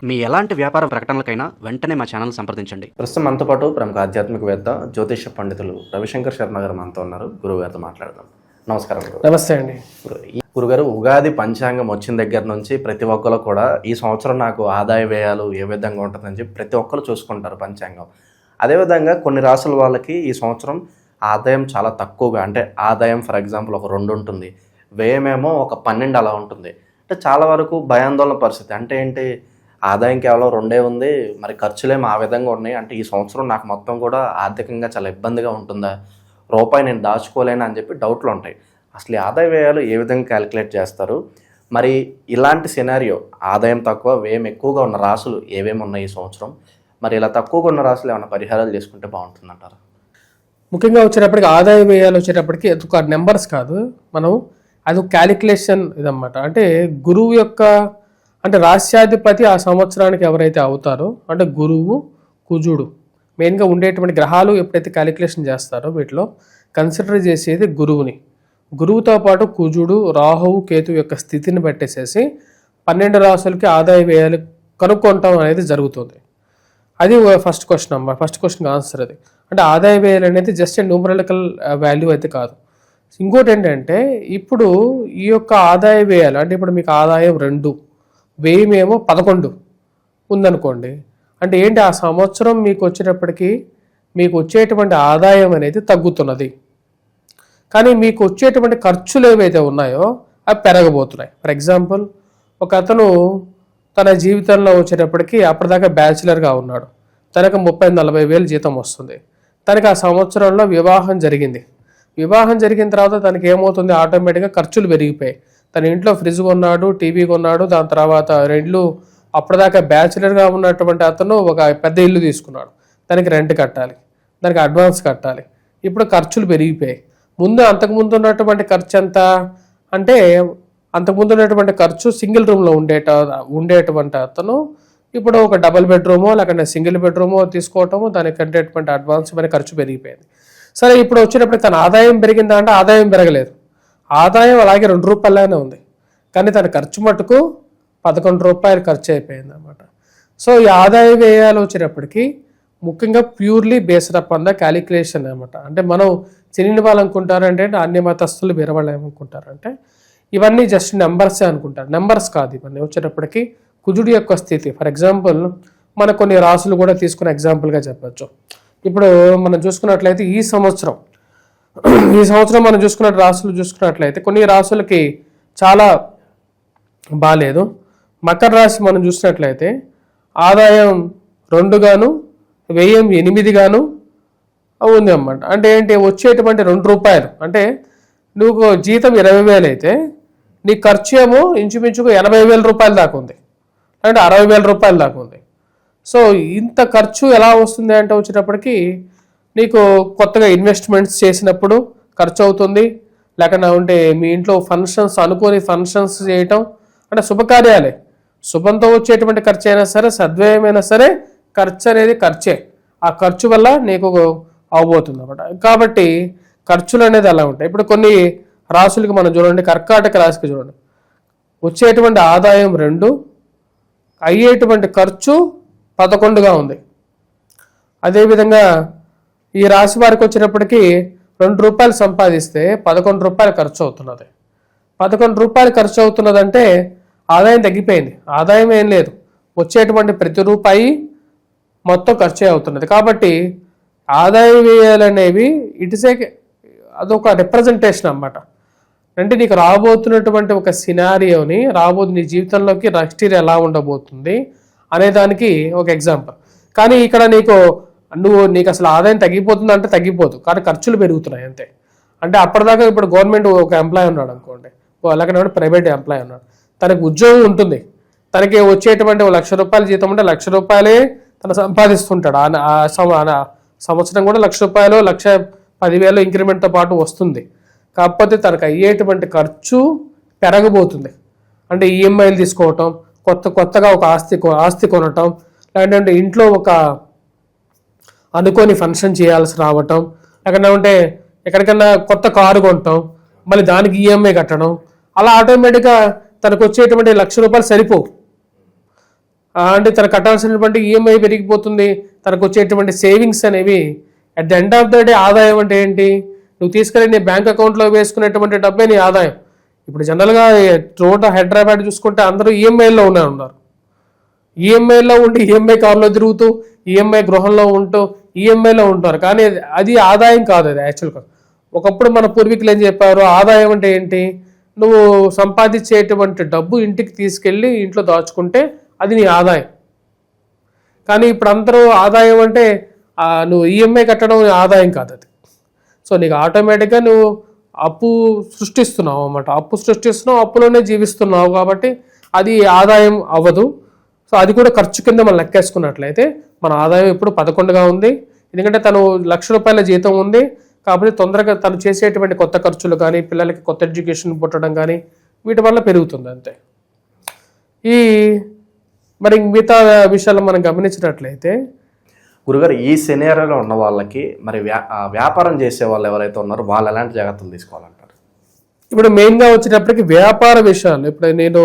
మీ ఎలాంటి వ్యాపార ప్రకటనలకైనా వెంటనే మా ఛానల్ సంప్రదించండి. ప్రస్తుతం మనతో పాటు ప్రముఖ ఆధ్యాత్మికవేత్త జ్యోతిష పండితులు రవిశంకర్ శర్మ గారు మనతో ఉన్నారు. గురువు గారితో మాట్లాడదాం. నమస్కారం గురువు. నమస్తే అండి. గురుగారు, ఉగాది పంచాంగం వచ్చిన దగ్గర నుంచి ప్రతి ఒక్కరు కూడా ఈ సంవత్సరం నాకు ఆదాయ వ్యయాలు ఏ విధంగా ఉంటుందని చెప్పి ప్రతి ఒక్కరు చూసుకుంటారు పంచాంగం. అదేవిధంగా కొన్ని రాసుల వాళ్ళకి ఈ సంవత్సరం ఆదాయం చాలా తక్కువగా, అంటే ఆదాయం ఫర్ ఎగ్జాంపుల్ ఒక 2 ఉంటుంది, వ్యయమేమో ఒక 12 అలా ఉంటుంది. అంటే చాలా వరకు భయాందోళన పరిస్థితి. అంటే ఏంటి, ఆదాయం కేవలం 2 ఉంది, మరి ఖర్చులేమో ఆ విధంగా ఉన్నాయి, అంటే ఈ సంవత్సరం నాకు మొత్తం కూడా ఆర్థికంగా చాలా ఇబ్బందిగా ఉంటుందా, రూపాయి నేను దాచుకోలేను అని చెప్పి డౌట్లు ఉంటాయి. అసలు ఈ ఆదాయ వ్యయాలు ఏ విధంగా క్యాలిక్యులేట్ చేస్తారు? మరి ఇలాంటి సినారియో ఆదాయం తక్కువ వ్యయం ఎక్కువగా ఉన్న రాసులు ఏవేమి ఉన్నాయి ఈ సంవత్సరం? మరి ఇలా తక్కువగా ఉన్న రాసులు ఏమైనా పరిహారాలు చేసుకుంటే బాగుంటుందంటారా? ముఖ్యంగా వచ్చేటప్పటికి ఆదాయ వ్యయాలు వచ్చేటప్పటికి అది ఒక నెంబర్స్ కాదు, మనం అది ఒక క్యాలిక్యులేషన్ ఇదన్నమాట. అంటే గురువు యొక్క, అంటే రాశ్యాధిపతి ఆ సంవత్సరానికి ఎవరైతే అవుతారో, అంటే గురువు కుజుడు మెయిన్గా ఉండేటువంటి గ్రహాలు ఎప్పుడైతే క్యాలిక్యులేషన్ చేస్తారో వీటిలో కన్సిడర్ చేసేది గురువుని. గురువుతో పాటు కుజుడు, రాహువు, కేతు యొక్క స్థితిని పెట్టేసేసి 12 రాసులకి ఆదాయ వ్యయాలు కనుక్కోవటం అనేది జరుగుతుంది. అది ఫస్ట్ క్వశ్చన్ ఆన్సర్. అది అంటే ఆదాయ వ్యయాలు అనేది జస్ట్ న్యూమరికల్ వాల్యూ అయితే కాదు. ఇంకోటి ఏంటంటే, ఇప్పుడు ఈ యొక్క ఆదాయ వ్యయాలు అంటే ఇప్పుడు మీకు ఆదాయం 2, వ్యయమేమో 11 ఉందనుకోండి. అంటే ఏంటి, ఆ సంవత్సరం మీకు వచ్చేటప్పటికి మీకు వచ్చేటువంటి ఆదాయం అనేది తగ్గుతున్నది, కానీ మీకు వచ్చేటువంటి ఖర్చులు ఏవైతే ఉన్నాయో అవి పెరగబోతున్నాయి. ఫర్ ఎగ్జాంపుల్, ఒక అతను తన జీవితంలో వచ్చేటప్పటికి అప్పటిదాకా బ్యాచిలర్గా ఉన్నాడు, తనకు 30-40 వేలు జీతం వస్తుంది. తనకి ఆ సంవత్సరంలో వివాహం జరిగింది. వివాహం జరిగిన తర్వాత తనకి ఏమవుతుంది, ఆటోమేటిక్గా ఖర్చులు పెరిగిపోయాయి. తన ఇంట్లో ఫ్రిడ్జ్ కొన్నాడు, టీవీ కొన్నాడు, దాని తర్వాత 2 అప్పటిదాకా బ్యాచిలర్గా ఉన్నటువంటి అతను ఒక పెద్ద ఇల్లు తీసుకున్నాడు. దానికి రెంట్ కట్టాలి, దానికి అడ్వాన్స్ కట్టాలి. ఇప్పుడు ఖర్చులు పెరిగిపోయాయి. అంతకుముందు ఉన్నటువంటి ఖర్చు ఎంత అంటే, అంతకుముందు ఉన్నటువంటి ఖర్చు సింగిల్ రూమ్లో ఉండేటువంటి అతను ఇప్పుడు ఒక డబుల్ బెడ్రూమో లేకపోతే సింగిల్ బెడ్రూమో తీసుకోవటము, దానికి కట్టేటువంటి అడ్వాన్స్ మరి ఖర్చు పెరిగిపోయింది. సరే, ఇప్పుడు వచ్చేటప్పుడు తన ఆదాయం పెరిగిందా అంటే ఆదాయం పెరగలేదు. ఆదాయం అలాగే 2 రూపాయలనే ఉంది, కానీ తన ఖర్చు మటుకు 11 రూపాయలు ఖర్చు అయిపోయింది అన్నమాట. సో ఈ ఆదాయ వ్యయాలు వచ్చేటప్పటికి ముఖ్యంగా purely based up on the calculation అనమాట. అంటే మనం చిన్న వాళ్ళు అనుకుంటారంటే, అన్ని మతస్థులు వేరే వాళ్ళు ఏమనుకుంటారంటే ఇవన్నీ జస్ట్ నెంబర్సే అనుకుంటారు. నెంబర్స్ కాదు ఇవన్నీ. వచ్చేటప్పటికి కుజుడి యొక్క స్థితి, ఫర్ ఎగ్జాంపుల్ మన కొన్ని రాసులు కూడా తీసుకుని ఎగ్జాంపుల్గా చెప్పచ్చు. ఇప్పుడు మనం చూసుకున్నట్లయితే ఈ సంవత్సరం మనం చూసుకున్న రాసులు చూసుకున్నట్లయితే కొన్ని రాసులకి చాలా బాగాలేదు. మకర రాశి మనం చూసినట్లయితే ఆదాయం 2 గాను వ్యయం 8 గాను ఉంది అన్నమాట. అంటే ఏంటి, వచ్చేటువంటి 2 రూపాయలు, అంటే నువ్వు జీతం 20,000 అయితే నీ ఖర్చు ఏమో ఇంచుమించుకు 80,000 రూపాయల దాకా ఉంది, అంటే 60,000 రూపాయల దాకా ఉంది. సో ఇంత ఖర్చు ఎలా వస్తుంది అంటే వచ్చేటప్పటికి నీకు కొత్తగా ఇన్వెస్ట్మెంట్స్ చేసినప్పుడు ఖర్చు అవుతుంది, లేకుండా ఉంటే మీ ఇంట్లో ఫంక్షన్స్ అనుకోని ఫంక్షన్స్ చేయటం, అంటే శుభకార్యాలే, శుభంతో వచ్చేటువంటి ఖర్చు అయినా సరే, సద్వ్యయమైనా సరే, ఖర్చు అనేది ఖర్చే. ఆ ఖర్చు వల్ల నీకు అవబోతుంది అన్నమాట. కాబట్టి ఖర్చులు అనేది అలా ఉంటాయి. ఇప్పుడు కొన్ని రాసులకి మనం చూడండి, కర్కాటక రాశికి చూడండి, వచ్చేటువంటి ఆదాయం 2, అయ్యేటువంటి ఖర్చు 11గా ఉంది. అదేవిధంగా ఈ రాశి వారికి వచ్చేటప్పటికి 2 రూపాయలు సంపాదిస్తే 11 రూపాయలు ఖర్చు అవుతున్నది. 11 రూపాయలు ఖర్చు అవుతున్నదంటే ఆదాయం తగ్గిపోయింది, ఆదాయం ఏం లేదు, వచ్చేటువంటి ప్రతి రూపాయి మొత్తం ఖర్చే అవుతున్నది. కాబట్టి ఆదాయ వ్యయాలు అనేవి అదొక రిప్రజెంటేషన్ అన్నమాట. అంటే నీకు రాబోతున్నటువంటి ఒక సినారియోని, నీ జీవితంలోకి నెక్స్ట్ ఇయర్ ఎలా ఉండబోతుంది అనే దానికి ఒక ఎగ్జాంపుల్. కానీ ఇక్కడ నీకు అసలు ఆదాయం తగ్గిపోతుంది అంటే తగ్గిపోదు, కానీ ఖర్చులు పెరుగుతున్నాయి అంతే. అంటే అప్పటిదాకా ఇప్పుడు గవర్నమెంట్ ఒక ఎంప్లాయ్ ఉన్నాడు అనుకోండి, లేకపోతే ప్రైవేట్ ఎంప్లాయ్ ఉన్నాడు, తనకి ఉద్యోగం ఉంటుంది, తనకి వచ్చేటువంటి 1,00,000 రూపాయల జీతం ఉంటే 1,00,000 రూపాయలే తను సంపాదిస్తుంటాడు. సంవత్సరం కూడా 1,00,000 రూపాయలు, 1,10,000 ఇంక్రిమెంట్తో పాటు వస్తుంది. కాకపోతే తనకు అయ్యేటువంటి ఖర్చు పెరగబోతుంది. అంటే ఈఎంఐలు తీసుకోవటం, కొత్తగా ఒక ఆస్తి కొనటం, లేదంటే ఇంట్లో ఒక అనుకోని ఫంక్షన్ చేయాల్సి రావటం, లేకుంటే ఎక్కడికన్నా కొత్త కారు కొనటం, మళ్ళీ దానికి ఈఎంఐ కట్టడం, అలా ఆటోమేటిక్గా తనకు వచ్చేటువంటి 1,00,000 రూపాయలు సరిపోవు. అంటే తను కట్టాల్సినటువంటి ఈఎంఐ పెరిగిపోతుంది, తనకు వచ్చేటువంటి సేవింగ్స్ అనేవి at the end of the day ఆదాయం అంటే ఏంటి? నువ్వు తీసుకెళ్ళి నీ బ్యాంక్ అకౌంట్లో వేసుకునేటువంటి డబ్బే నీ ఆదాయం. ఇప్పుడు జనరల్గా రోడ్ హైదరాబాద్ చూసుకుంటే అందరూ ఈఎంఐలో ఉన్నారు. ఈఎంఐలో ఉండి ఈఎంఐ కార్లో తిరుగుతూ ఈఎంఐ గృహంలో ఉంటూ ఈఎంఐలో ఉంటారు. కానీ అది ఆదాయం కాదు, అది యాక్చువల్గా. ఒకప్పుడు మన పూర్వీకులు ఏం చెప్పారు, ఆదాయం అంటే ఏంటి? నువ్వు సంపాదించేటువంటి డబ్బు ఇంటికి తీసుకెళ్ళి ఇంట్లో దాచుకుంటే అది నీ ఆదాయం. కానీ ఇప్పుడు అందరూ ఆదాయం అంటే నువ్వు ఈఎంఐ కట్టడం ఆదాయం కాదు అది. సో నీకు ఆటోమేటిక్గా నువ్వు అప్పు సృష్టిస్తున్నావు అన్నమాట. అప్పు సృష్టిస్తున్నావు, అప్పులోనే జీవిస్తున్నావు, కాబట్టి అది ఆదాయం అవ్వదు. సో అది కూడా ఖర్చు కింద మనం లెక్కేసుకున్నట్లయితే మన ఆదాయం ఇప్పుడు 11గా ఉంది. ఎందుకంటే తను ₹1,00,000 జీతం ఉంది కాబట్టి తొందరగా తను చేసేటువంటి కొత్త ఖర్చులు కానీ, పిల్లలకి కొత్త ఎడ్యుకేషన్ పుట్టడం కానీ వీటి వల్ల పెరుగుతుంది అంతే. మరి మిగతా విషయాలు మనం గమనించినట్లయితే గురుగారు, ఈ సినేరియోలో ఉన్న వాళ్ళకి మరి వ్యాపారం చేసే వాళ్ళు ఎవరైతే ఉన్నారో వాళ్ళు ఎలాంటి జాగ్రత్తలు తీసుకోవాలంటారు? ఇప్పుడు మెయిన్గా వచ్చేటప్పటికి వ్యాపార విషయాలు, ఇప్పుడు నేను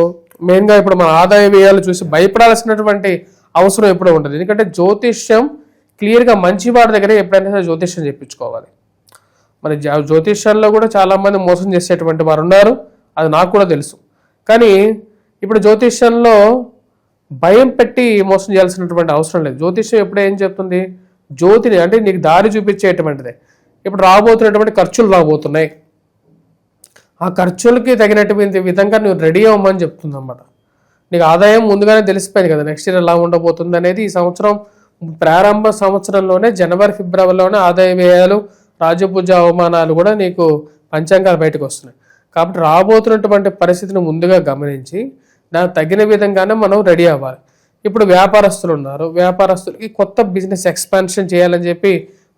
మెయిన్గా ఇప్పుడు మన ఆదాయ వ్యయాలు చూసి భయపడాల్సినటువంటి అవసరం ఎప్పుడూ ఉంటుంది. ఎందుకంటే జ్యోతిష్యం క్లియర్గా మంచి వాడి దగ్గర ఎప్పుడైనా సరే జ్యోతిష్యం చెప్పించుకోవాలి. మరి జ్యోతిష్యాల్లో కూడా చాలామంది మోసం చేసేటువంటి వారు ఉన్నారు, అది నాకు కూడా తెలుసు. కానీ ఇప్పుడు జ్యోతిష్యంలో భయం పెట్టి మోసం చేయాల్సినటువంటి అవసరం లేదు. జ్యోతిష్యం ఎప్పుడు ఏం చెప్తుంది? జ్యోతిని అంటే నీకు దారి చూపించేటువంటిదే. ఇప్పుడు రాబోతున్నటువంటి ఖర్చులు రాబోతున్నాయి, ఆ ఖర్చులకి తగినటువంటి విధంగా నువ్వు రెడీ అవ్వమని చెప్తుంది అన్నమాట. నీకు ఆదాయం ముందుగానే తెలిసిపోయింది కదా, నెక్స్ట్ ఇయర్ ఎలా ఉండబోతుంది అనేది. ఈ సంవత్సరం ప్రారంభ సంవత్సరంలోనే జనవరి ఫిబ్రవరిలోనే ఆదాయ వ్యయాలు, రాజపూజ అవమానాలు కూడా నీకు పంచాంగాలు బయటకు వస్తున్నాయి. కాబట్టి రాబోతున్నటువంటి పరిస్థితిని ముందుగా గమనించి దానికి తగిన విధంగానే మనం రెడీ అవ్వాలి. ఇప్పుడు వ్యాపారస్తులు ఉన్నారు, వ్యాపారస్తులకి కొత్త బిజినెస్ ఎక్స్పాన్షన్ చేయాలని చెప్పి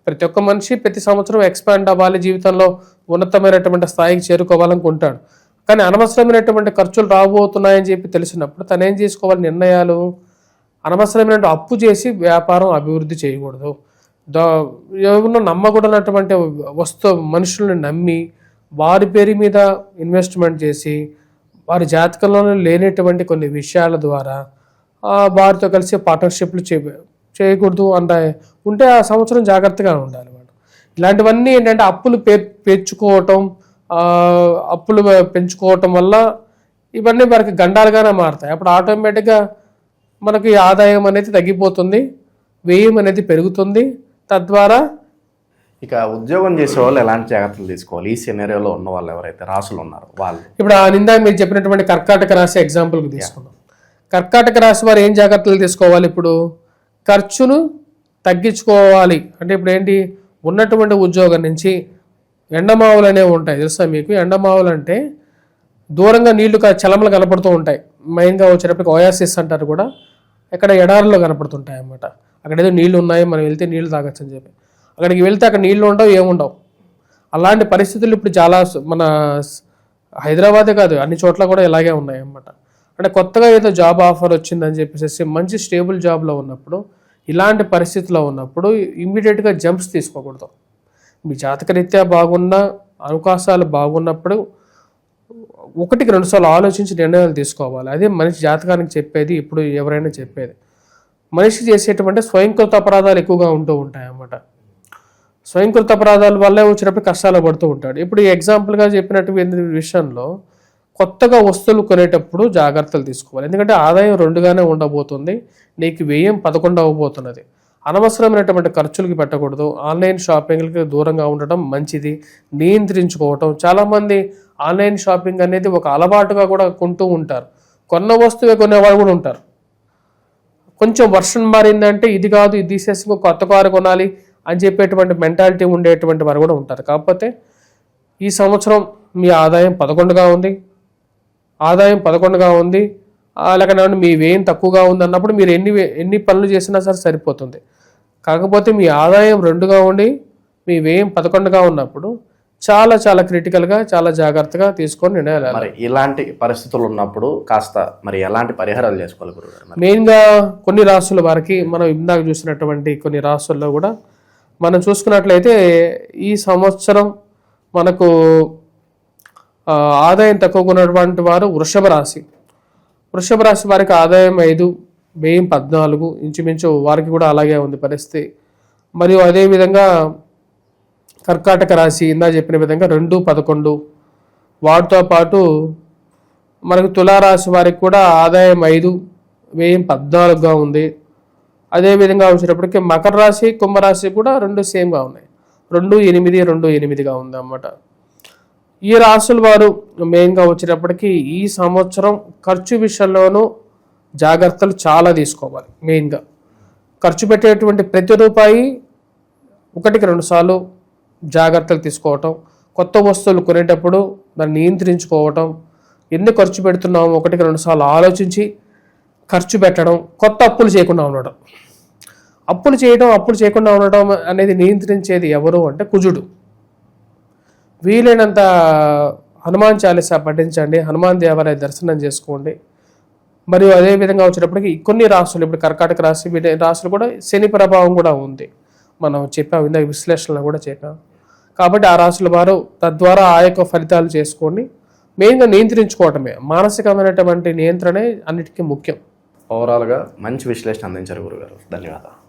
ప్రతి ఒక్క మనిషి ప్రతి సంవత్సరం ఎక్స్పాండ్ అవ్వాలి, జీవితంలో ఉన్నతమైనటువంటి స్థాయికి చేరుకోవాలనుకుంటాడు. కానీ అనవసరమైనటువంటి ఖర్చులు రాబోతున్నాయని చెప్పి తెలిసినప్పుడు తను ఏం చేసుకోవాలి? నిర్ణయాలు. అనవసరమైన అప్పు చేసి వ్యాపారం అభివృద్ధి చేయకూడదు. ఎవరినో నమ్మకూడనటువంటి మనుషులను నమ్మి వారి పేరు మీద ఇన్వెస్ట్మెంట్ చేసి వారి జాతకంలో లేనటువంటి కొన్ని విషయాల ద్వారా వారితో కలిసి పార్ట్నర్షిప్లు చేయకూడదు ఉంటే ఆ సంవత్సరం జాగ్రత్తగా ఉండాలి వాడు. ఇలాంటివన్నీ ఏంటంటే అప్పులు పెంచుకోవటం, అప్పులు పెంచుకోవటం వల్ల ఇవన్నీ వారికి గండాలుగానే మారుతాయి. అప్పుడు ఆటోమేటిక్గా మనకి ఆదాయం అనేది తగ్గిపోతుంది, వ్యయం అనేది పెరుగుతుంది. తద్వారా ఇక ఉద్యోగం చేసే వాళ్ళు ఎలాంటి జాగ్రత్తలు తీసుకోవాలి? ఈ సినేరియోలో ఉన్న వాళ్ళు ఎవరైతే రాసులు ఉన్నారో వాళ్ళు. ఇప్పుడు ఇందాక మీరు చెప్పినటువంటి కర్కాటక రాశి ఎగ్జాంపుల్కి తీసుకున్నాం. కర్కాటక రాశి వారు ఏం జాగ్రత్తలు తీసుకోవాలి? ఇప్పుడు ఖర్చును తగ్గించుకోవాలి. అంటే ఇప్పుడు ఏంటి, ఉన్నటువంటి ఉద్యోగం నుంచి ఎండమావులు అనేవి ఉంటాయి తెలుసా మీకు? ఎండమావులు అంటే దూరంగా నీళ్లు చలమలు కనపడుతూ ఉంటాయి. మెయిన్గా వచ్చేటప్పటికి ఓయాసిస్ అంటారు కూడా, ఎక్కడ ఎడారిలో కనపడుతుంటాయి అన్నమాట. అక్కడ ఏదో నీళ్లు ఉన్నాయి, మనం వెళ్తే నీళ్లు తాగొచ్చు అని చెప్పి అక్కడికి వెళ్తే అక్కడ నీళ్లు ఉండవు, ఏముండవు. అలాంటి పరిస్థితులు ఇప్పుడు చాలా మన హైదరాబాదే కాదు అన్ని చోట్ల కూడా ఇలాగే ఉన్నాయి అన్నమాట. అంటే కొత్తగా ఏదో జాబ్ ఆఫర్ వచ్చిందని చెప్పేసి మంచి స్టేబుల్ జాబ్లో ఉన్నప్పుడు, ఇలాంటి పరిస్థితిలో ఉన్నప్పుడు ఇమ్మీడియట్గా జంప్స్ తీసుకోకూడదు. మీ జాతకరీత్యా బాగున్న అవకాశాలు బాగున్నప్పుడు 1-2 సార్లు ఆలోచించి నిర్ణయాలు తీసుకోవాలి. అదే మనిషి జాతకానికి చెప్పేది, ఇప్పుడు ఎవరైనా చెప్పేది. మనిషి చేసేటువంటి స్వయంకృత అపరాధాలు ఎక్కువగా ఉంటూ ఉంటాయి అన్నమాట. స్వయంకృత అపరాధాల వల్లే వచ్చినప్పుడు కష్టాలు పడుతూ ఉంటాడు. ఇప్పుడు ఈ ఎగ్జాంపుల్గా చెప్పినటువంటి విషయంలో కొత్తగా వస్తువులు కొనేటప్పుడు జాగ్రత్తలు తీసుకోవాలి. ఎందుకంటే ఆదాయం 2గానే ఉండబోతుంది, నీకు వ్యయం 11 అవ్వబోతున్నది. అనవసరమైనటువంటి ఖర్చులకి పెట్టకూడదు. ఆన్లైన్ షాపింగ్లకి దూరంగా ఉండటం మంచిది. నియంత్రించుకోవటం. చాలామంది ఆన్లైన్ షాపింగ్ అనేది ఒక అలవాటుగా కూడా కొంటూ ఉంటారు. కొన్న వస్తువే కొనేవాళ్ళు కూడా ఉంటారు. కొంచెం వర్షన్ మారిందంటే ఇది కాదు, ఇది తీసేసి కొత్త కారు కొనాలి అని చెప్పేటువంటి మెంటాలిటీ ఉండేటువంటి వారు కూడా ఉంటారు. కాకపోతే ఈ సంవత్సరం మీ ఆదాయం 11గా ఉంది, లేకపోతే మీ వ్యయం తక్కువగా ఉంది అన్నప్పుడు మీరు ఎన్ని పనులు చేసినా సరే సరిపోతుంది. కాకపోతే మీ ఆదాయం 2గా ఉండి మీ వ్యయం 11గా ఉన్నప్పుడు చాలా చాలా క్రిటికల్గా, చాలా జాగ్రత్తగా తీసుకొని నిర్ణయాలు. మరి ఇలాంటి పరిస్థితులు ఉన్నప్పుడు కాస్త మరి ఎలాంటి పరిహారాలు చేసుకోవాలి గురుగారు? మెయిన్గా కొన్ని రాసుల వారికి మనం ఇందాక చూసినటువంటి కొన్ని రాసుల్లో కూడా మనం చూసుకున్నట్లయితే ఈ సంవత్సరం మనకు ఆదాయం తక్కువగా ఉన్నటువంటి వారు వృషభ రాశి వారికి ఆదాయం 5, వ్యయం 14 ఇంచుమించు వారికి కూడా అలాగే ఉంది పరిస్థితి. మరియు అదేవిధంగా కర్కాటక రాశి ఇందా చెప్పిన విధంగా 2, 11 వాటితో పాటు మనకు తులారాశి వారికి కూడా ఆదాయం 5 వ్యయం 14గా ఉంది. అదేవిధంగా వచ్చేటప్పటికి మకర రాశి కుంభరాశి కూడా 2 సేమ్గా ఉన్నాయి, 2, 8, 2, 8గా ఉంది అన్నమాట. ఈ రాశుల వారు మెయిన్గా వచ్చేటప్పటికి ఈ సంవత్సరం ఖర్చు విషయంలోనూ జాగ్రత్తలు చాలా తీసుకోవాలి. మెయిన్గా ఖర్చు పెట్టేటువంటి ప్రతి రూపాయి 1-2 సార్లు జాగ్రత్తలు తీసుకోవటం, కొత్త వస్తువులు కొనేటప్పుడు దాన్ని నియంత్రించుకోవటం, ఎన్ని ఖర్చు పెడుతున్నామో 1-2 సార్లు ఆలోచించి ఖర్చు పెట్టడం, కొత్త అప్పులు చేయకుండా ఉండడం. అప్పులు చేయకుండా ఉండడం అనేది నియంత్రించేది ఎవరు అంటే కుజుడు. వీలైనంత హనుమాన్ చాలీసా పఠించండి, హనుమాన్ దేవాలయ దర్శనం చేసుకోండి. మరియు అదేవిధంగా వచ్చేటప్పటికి కొన్ని రాశులు, ఇప్పుడు కర్కాటక రాశి, వీటి రాశులు కూడా శని ప్రభావం కూడా ఉంది, మనం చెప్పాం ఇందాక విశ్లేషణలో కూడా చెప్పాం. కాబట్టి ఆ రాశుల వారు తద్వారా ఆ యొక్క ఫలితాలు చేసుకోండి. మెయిన్గా నియంత్రించుకోవటమే, మానసికమైనటువంటి నియంత్రణే అన్నిటికీ ముఖ్యం. ఓవరాల్గా మంచి విశ్లేషణ అందించారు గురుగారు, ధన్యవాదాలు.